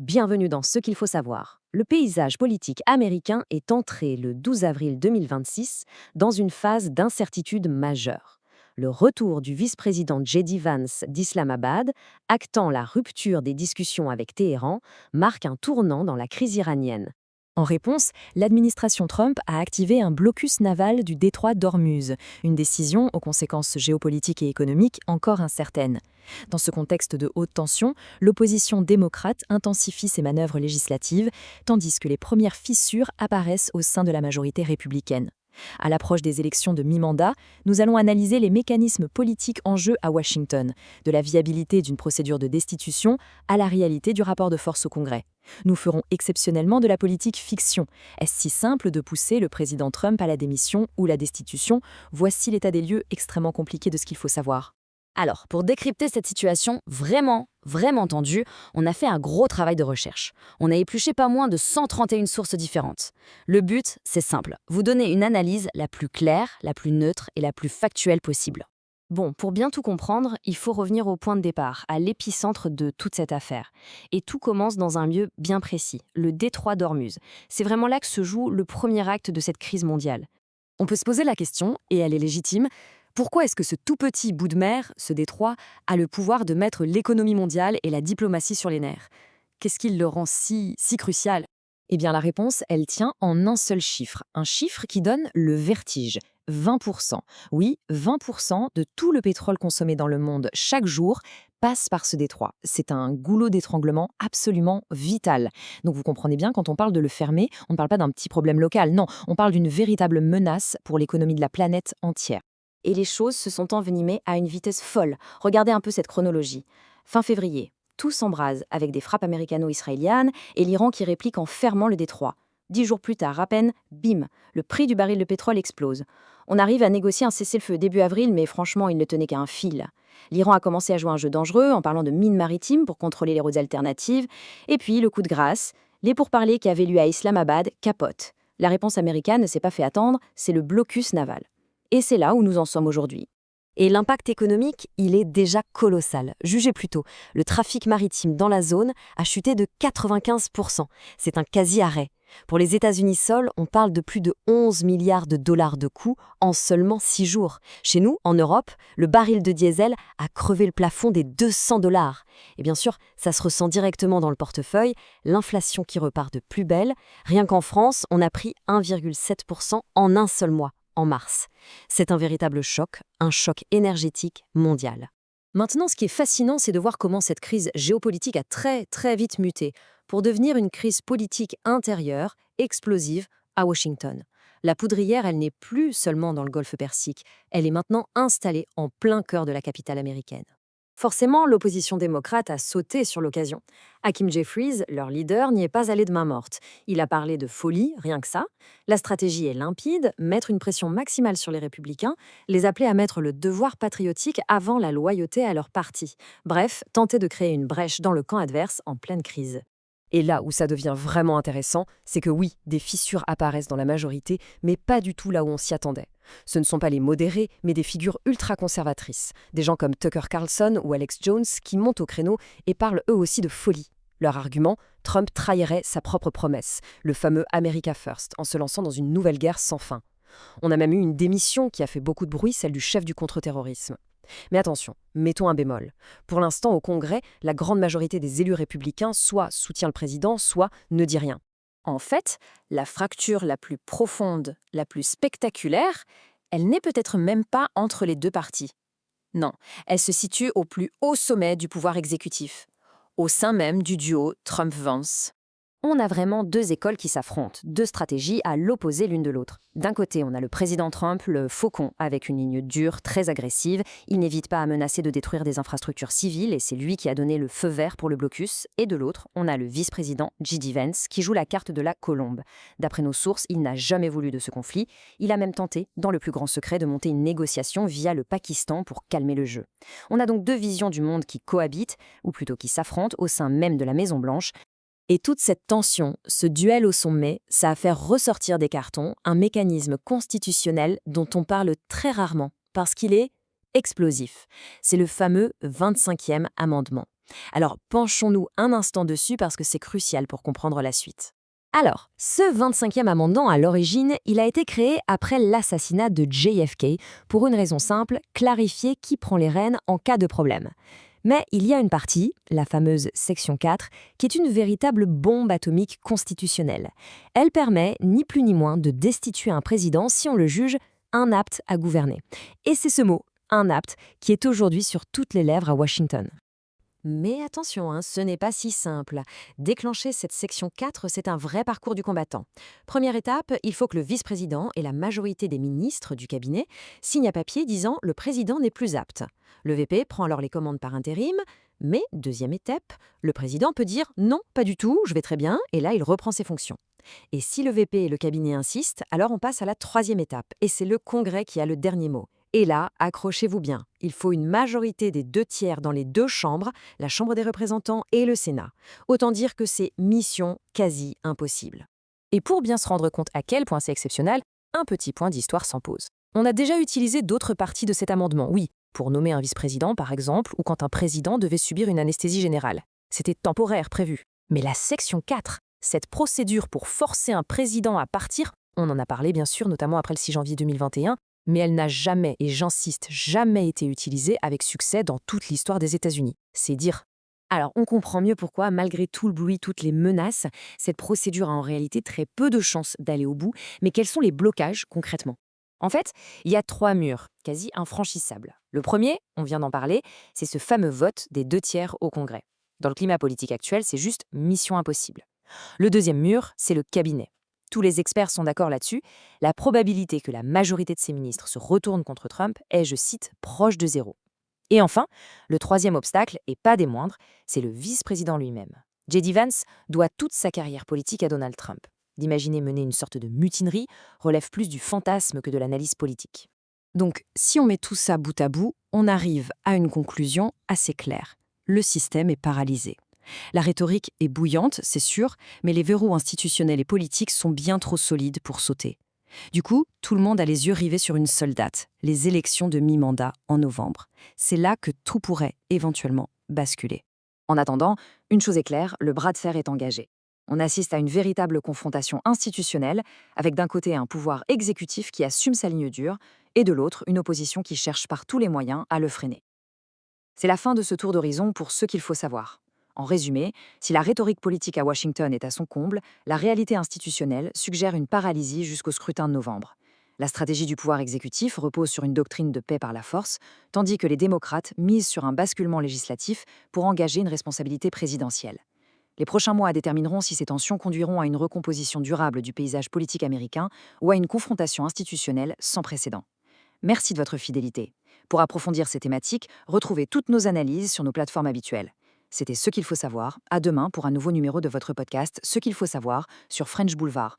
Bienvenue dans Ce qu'il faut savoir. Le paysage politique américain est entré le 12 avril 2026 dans une phase d'incertitude majeure. Le retour du vice-président J.D. Vance d'Islamabad, actant la rupture des discussions avec Téhéran, marque un tournant dans la crise iranienne. En réponse, l'administration Trump a activé un blocus naval du détroit d'Ormuz, une décision aux conséquences géopolitiques et économiques encore incertaines. Dans ce contexte de haute tension, l'opposition démocrate intensifie ses manœuvres législatives, tandis que les premières fissures apparaissent au sein de la majorité républicaine. À l'approche des élections de mi-mandat, nous allons analyser les mécanismes politiques en jeu à Washington, de la viabilité d'une procédure de destitution à la réalité du rapport de force au Congrès. Nous ferons exceptionnellement de la politique fiction. Est-ce si simple de pousser le président Trump à la démission ou la destitution? Voici l'état des lieux extrêmement compliqué de ce qu'il faut savoir. Alors, pour décrypter cette situation vraiment tendue, on a fait un gros travail de recherche. On a épluché pas moins de 131 sources différentes. Le but, c'est simple, vous donner une analyse la plus claire, la plus neutre et la plus factuelle possible. Bon, pour bien tout comprendre, il faut revenir au point de départ, à l'épicentre de toute cette affaire. Et tout commence dans un lieu bien précis, le détroit d'Ormuz. C'est vraiment là que se joue le premier acte de cette crise mondiale. On peut se poser la question, et elle est légitime, pourquoi est-ce que ce tout petit bout de mer, ce détroit, a le pouvoir de mettre l'économie mondiale et la diplomatie sur les nerfs? Qu'est-ce qui le rend si crucial? Eh bien, la réponse, elle tient en un seul chiffre, un chiffre qui donne le vertige. 20%. Oui, 20% de tout le pétrole consommé dans le monde chaque jour passe par ce détroit. C'est un goulot d'étranglement absolument vital. Donc vous comprenez bien, quand on parle de le fermer, on ne parle pas d'un petit problème local, non, on parle d'une véritable menace pour l'économie de la planète entière. Et les choses se sont envenimées à une vitesse folle. Regardez un peu cette chronologie. Fin février, tout s'embrase avec des frappes américano-israéliennes et l'Iran qui réplique en fermant le détroit. 10 jours plus tard, à peine, bim, le prix du baril de pétrole explose. On arrive à négocier un cessez-le-feu début avril, mais franchement, il ne tenait qu'à un fil. L'Iran a commencé à jouer un jeu dangereux en parlant de mines maritimes pour contrôler les routes alternatives. Et puis, le coup de grâce, les pourparlers qui avaient lieu à Islamabad capotent. La réponse américaine ne s'est pas fait attendre, c'est le blocus naval. Et c'est là où nous en sommes aujourd'hui. Et l'impact économique, il est déjà colossal. Jugez plutôt, le trafic maritime dans la zone a chuté de 95%. C'est un quasi-arrêt. Pour les États-Unis seuls, on parle de plus de 11 milliards de dollars de coûts en seulement 6 jours. Chez nous, en Europe, le baril de diesel a crevé le plafond des 200 dollars. Et bien sûr, ça se ressent directement dans le portefeuille, l'inflation qui repart de plus belle. Rien qu'en France, on a pris 1,7% en un seul mois, en mars. C'est un véritable choc, un choc énergétique mondial. Maintenant, ce qui est fascinant, c'est de voir comment cette crise géopolitique a très vite muté pour devenir une crise politique intérieure, explosive, à Washington. La poudrière, elle n'est plus seulement dans le golfe Persique, elle est maintenant installée en plein cœur de la capitale américaine. Forcément, l'opposition démocrate a sauté sur l'occasion. Hakeem Jeffries, leur leader, n'y est pas allé de main morte. Il a parlé de folie, rien que ça. La stratégie est limpide, mettre une pression maximale sur les républicains, les appeler à mettre le devoir patriotique avant la loyauté à leur parti. Bref, tenter de créer une brèche dans le camp adverse en pleine crise. Et là où ça devient vraiment intéressant, c'est que oui, des fissures apparaissent dans la majorité, mais pas du tout là où on s'y attendait. Ce ne sont pas les modérés, mais des figures ultra-conservatrices, des gens comme Tucker Carlson ou Alex Jones qui montent au créneau et parlent eux aussi de folie. Leur argument, Trump trahirait sa propre promesse, le fameux America First, en se lançant dans une nouvelle guerre sans fin. On a même eu une démission qui a fait beaucoup de bruit, celle du chef du contre-terrorisme. Mais attention, mettons un bémol. Pour l'instant, au Congrès, la grande majorité des élus républicains soit soutient le président, soit ne dit rien. En fait, la fracture la plus profonde, la plus spectaculaire, elle n'est peut-être même pas entre les deux partis. Non, elle se situe au plus haut sommet du pouvoir exécutif, au sein même du duo Trump-Vance. On a vraiment deux écoles qui s'affrontent, deux stratégies à l'opposé l'une de l'autre. D'un côté, on a le président Trump, le faucon, avec une ligne dure, très agressive. Il n'hésite pas à menacer de détruire des infrastructures civiles et c'est lui qui a donné le feu vert pour le blocus. Et de l'autre, on a le vice-président J.D. Vance qui joue la carte de la colombe. D'après nos sources, il n'a jamais voulu de ce conflit. Il a même tenté, dans le plus grand secret, de monter une négociation via le Pakistan pour calmer le jeu. On a donc deux visions du monde qui cohabitent, ou plutôt qui s'affrontent, au sein même de la Maison-Blanche. Et toute cette tension, ce duel au sommet, ça a fait ressortir des cartons un mécanisme constitutionnel dont on parle très rarement, parce qu'il est explosif. C'est le fameux 25e amendement. Alors, penchons-nous un instant dessus parce que c'est crucial pour comprendre la suite. Alors, ce 25e amendement, à l'origine, il a été créé après l'assassinat de JFK pour une raison simple, clarifier qui prend les rênes en cas de problème. Mais il y a une partie, la fameuse section 4, qui est une véritable bombe atomique constitutionnelle. Elle permet, ni plus ni moins, de destituer un président si on le juge inapte à gouverner. Et c'est ce mot, inapte, qui est aujourd'hui sur toutes les lèvres à Washington. Mais attention, ce n'est pas si simple. Déclencher cette section 4, c'est un vrai parcours du combattant. Première étape, il faut que le vice-président et la majorité des ministres du cabinet signent un papier disant « le président n'est plus apte ». Le VP prend alors les commandes par intérim, mais deuxième étape, le président peut dire « non, pas du tout, je vais très bien », et là il reprend ses fonctions. Et si le VP et le cabinet insistent, alors on passe à la troisième étape, et c'est le Congrès qui a le dernier mot. Et là, accrochez-vous bien, il faut une majorité des 2/3 dans les deux chambres, la Chambre des représentants et le Sénat. Autant dire que c'est mission quasi impossible. Et pour bien se rendre compte à quel point c'est exceptionnel, un petit point d'histoire s'impose. On a déjà utilisé d'autres parties de cet amendement, oui, pour nommer un vice-président par exemple, ou quand un président devait subir une anesthésie générale. C'était temporaire prévu. Mais la section 4, cette procédure pour forcer un président à partir, on en a parlé bien sûr, notamment après le 6 janvier 2021, mais elle n'a jamais, et j'insiste, jamais été utilisée avec succès dans toute l'histoire des États-Unis. C'est dire. Alors, on comprend mieux pourquoi, malgré tout le bruit, toutes les menaces, cette procédure a en réalité très peu de chances d'aller au bout. Mais quels sont les blocages concrètement? En fait, il y a 3 murs, quasi infranchissables. Le premier, on vient d'en parler, c'est ce fameux vote des 2/3 au Congrès. Dans le climat politique actuel, c'est juste mission impossible. Le deuxième mur, c'est le cabinet. Tous les experts sont d'accord là-dessus, la probabilité que la majorité de ces ministres se retourne contre Trump est, je cite, proche de zéro. Et enfin, le troisième obstacle, et pas des moindres, c'est le vice-président lui-même. J.D. Vance doit toute sa carrière politique à Donald Trump. D'imaginer mener une sorte de mutinerie relève plus du fantasme que de l'analyse politique. Donc, si on met tout ça bout à bout, on arrive à une conclusion assez claire. Le système est paralysé. La rhétorique est bouillante, c'est sûr, mais les verrous institutionnels et politiques sont bien trop solides pour sauter. Du coup, tout le monde a les yeux rivés sur une seule date, les élections de mi-mandat en novembre. C'est là que tout pourrait éventuellement basculer. En attendant, une chose est claire, le bras de fer est engagé. On assiste à une véritable confrontation institutionnelle, avec d'un côté un pouvoir exécutif qui assume sa ligne dure, et de l'autre une opposition qui cherche par tous les moyens à le freiner. C'est la fin de ce tour d'horizon pour ce qu'il faut savoir. En résumé, si la rhétorique politique à Washington est à son comble, la réalité institutionnelle suggère une paralysie jusqu'au scrutin de novembre. La stratégie du pouvoir exécutif repose sur une doctrine de paix par la force, tandis que les démocrates misent sur un basculement législatif pour engager une responsabilité présidentielle. Les prochains mois détermineront si ces tensions conduiront à une recomposition durable du paysage politique américain ou à une confrontation institutionnelle sans précédent. Merci de votre fidélité. Pour approfondir ces thématiques, retrouvez toutes nos analyses sur nos plateformes habituelles. C'était Ce qu'il faut savoir. À demain pour un nouveau numéro de votre podcast Ce qu'il faut savoir sur French Boulevard.